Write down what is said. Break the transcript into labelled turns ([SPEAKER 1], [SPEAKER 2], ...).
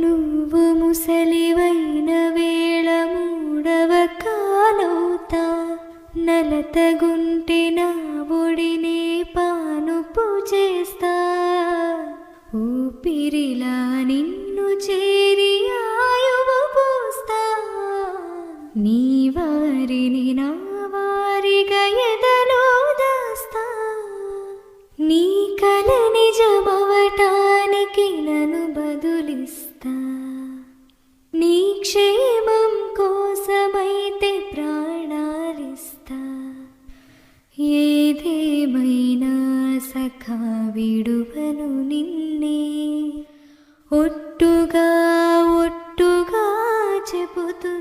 [SPEAKER 1] నువ్వు ముసలివైన వేళ మూడవ కాలవుతా, నలతగుంటి నా ఒడిని పానుపు చేస్తా. ఊపిరిలా నిన్ను చేరి ఆయువు పోస్తా, నీ వారిని నా వారిగా ఎదలో దాస్తా. నీ కల నిజమవటానికి నన్ను బదులిస్తా, నీ క్షేమం కోసమైతే ప్రాణాలిస్తా. ఏదేమైనా సఖా విడువను నిన్నే, ఒట్టుగా ఒట్టుగా చెబుతూ